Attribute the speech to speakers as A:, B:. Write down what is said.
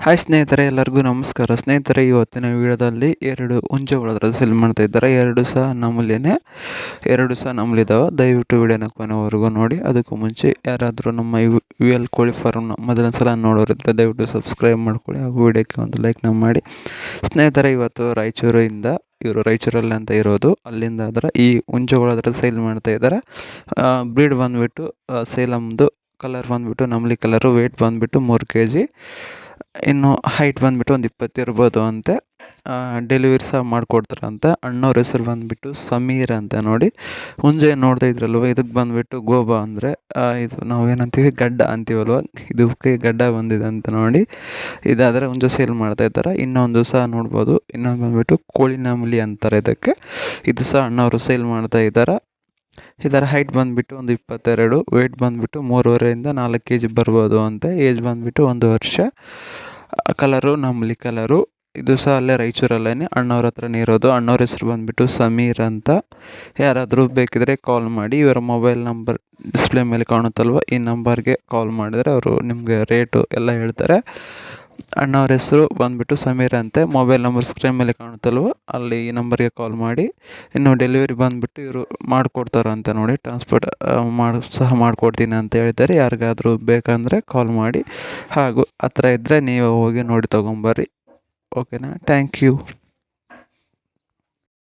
A: Hi ಸ್ನೇಹಿತರೆ, ಎಲ್ಲರಿಗೂ ನಮಸ್ಕಾರ. ಸ್ನೇಹಿತರೆ, ಇವತ್ತಿನ ವಿಡಿಯೋದಲ್ಲಿ ಎರಡು ಹುಂಜಗಳು ಸೇಲ್ ಮಾಡ್ತಾ ಇದ್ದಾರೆ. ಎರಡು ಸಹ ನಮ್ಮಲ್ಲಿದ್ದಾವೆ. ದಯವಿಟ್ಟು ವಿಡಿಯೋನ ಕೊನೆವರೆಗೂ ನೋಡಿ. ಅದಕ್ಕೂ ಮುಂಚೆ ಯಾರಾದರೂ ನಮ್ಮ ವಿ ಎಲ್ ಕೋಳಿ ಫಾರ್ಮ್ನ ಮೊದಲನೇ ಸಲ ನೋಡೋರಿದ್ದರೆ ದಯವಿಟ್ಟು ಸಬ್ಸ್ಕ್ರೈಬ್ ಮಾಡ್ಕೊಳ್ಳಿ ಹಾಗೂ ವಿಡಿಯೋಕ್ಕೆ ಒಂದು ಲೈಕ್ನ ಮಾಡಿ. ಸ್ನೇಹಿತರೆ, ಇವತ್ತು ಇವರು ರಾಯಚೂರಲ್ಲಿ ಅಂತ ಇರೋದು. ಅಲ್ಲಿಂದ ಈ ಹುಂಜಗಳು ಸೇಲ್ ಮಾಡ್ತಾ ಇದ್ದಾರೆ. ಬ್ರೀಡ್ ಬಂದುಬಿಟ್ಟು ಸೇಲಮ್ದು, ಕಲರ್ ಬಂದುಬಿಟ್ಟು ನಮ್ಲಿ ಕಲರು, ವೆಯ್ಟ್ ಬಂದುಬಿಟ್ಟು 3 kg, ಇನ್ನು ಹೈಟ್ ಬಂದುಬಿಟ್ಟು ಒಂದು 20 ಇರ್ಬೋದು ಅಂತೆ. ಡೆಲಿವರಿ ಸಹ ಮಾಡಿಕೊಡ್ತಾರಂತೆ. ಅಣ್ಣವ್ರ ಹೆಸರು ಬಂದುಬಿಟ್ಟು ಸಮೀರ್ ಅಂತ. ನೋಡಿ, ಹುಂಜೆ ನೋಡ್ತಾ ಇದ್ರಲ್ವ, ಇದಕ್ಕೆ ಬಂದುಬಿಟ್ಟು ಗೋಬಾ ಅಂದರೆ ಇದು ನಾವೇನಂತೀವಿ ಗಡ್ಡ ಅಂತೀವಲ್ವ, ಇದಕ್ಕೆ ಗಡ್ಡ ಬಂದಿದೆ ಅಂತ. ನೋಡಿ, ಇದಾದರೆ ಹುಂಜೆ ಸೇಲ್ ಮಾಡ್ತಾ ಇದ್ದಾರೆ. ಇನ್ನೊಂದು ಸಹ ನೋಡ್ಬೋದು, ಇನ್ನೊಂದು ಬಂದುಬಿಟ್ಟು ಕೋಳಿ ನಮ್ಲಿ ಅಂತಾರೆ ಇದಕ್ಕೆ. ಇದು ಸಹ ಅಣ್ಣವರು ಸೇಲ್ ಮಾಡ್ತಾ ಇದ್ದಾರೆ. ಇದರ ಹೈಟ್ ಬಂದುಬಿಟ್ಟು ಒಂದು 22, ವೆಯ್ಟ್ ಬಂದುಬಿಟ್ಟು 3.5ರಿಂದ 4 kg ಬರ್ಬೋದು ಅಂತೆ. ಏಜ್ ಬಂದುಬಿಟ್ಟು 1 ವರ್ಷ. ಕಲರು ನಮ್ಲಿ ಕಲರು. ಇದು ಸಹ ಅಲ್ಲೇ ರಾಯಚೂರಲ್ಲೇ ಅಣ್ಣವ್ರ ಹತ್ರನೇ ಇರೋದು. ಅಣ್ಣವ್ರ ಹೆಸರು ಬಂದುಬಿಟ್ಟು ಸಮೀರ್ ಅಂತ. ಯಾರಾದರೂ ಬೇಕಿದ್ರೆ ಕಾಲ್ ಮಾಡಿ. ಇವರ ಮೊಬೈಲ್ ನಂಬರ್ ಡಿಸ್ಪ್ಲೇ ಮೇಲೆ ಕಾಣುತ್ತಲ್ವ, ಈ ನಂಬರ್ಗೆ ಕಾಲ್ ಮಾಡಿದರೆ ಅವರು ನಿಮಗೆ ರೇಟು ಎಲ್ಲ ಹೇಳ್ತಾರೆ. ಅಣ್ಣವ್ರ ಹೆಸರು ಬಂದುಬಿಟ್ಟು ಸಮೀರ್ ಅಂತೆ. ಮೊಬೈಲ್ ನಂಬರ್ ಸ್ಕ್ರೀನ್ ಮೇಲೆ ಕಾಣುತ್ತಲ್ವ, ಅಲ್ಲಿ ಈ ನಂಬರ್ಗೆ ಕಾಲ್ ಮಾಡಿ. ಇನ್ನು ಡೆಲಿವರಿ ಬಂದುಬಿಟ್ಟು ಇವರು ಮಾಡಿಕೊಡ್ತಾರಂತೆ. ನೋಡಿ, ಟ್ರಾನ್ಸ್ಪೋರ್ಟ್ ಮಾಡಿಕೊಡ್ತೀನಿ ಅಂತ ಹೇಳ್ತಾರೆ. ಯಾರಿಗಾದರೂ ಬೇಕಂದರೆ ಕಾಲ್ ಮಾಡಿ. ಹಾಗೂ ಹತ್ರ ಇದ್ದರೆ ನೀವು ಹೋಗಿ ನೋಡಿ ತೊಗೊಂಬರ್ರಿ. ಓಕೆನಾ? Thank you.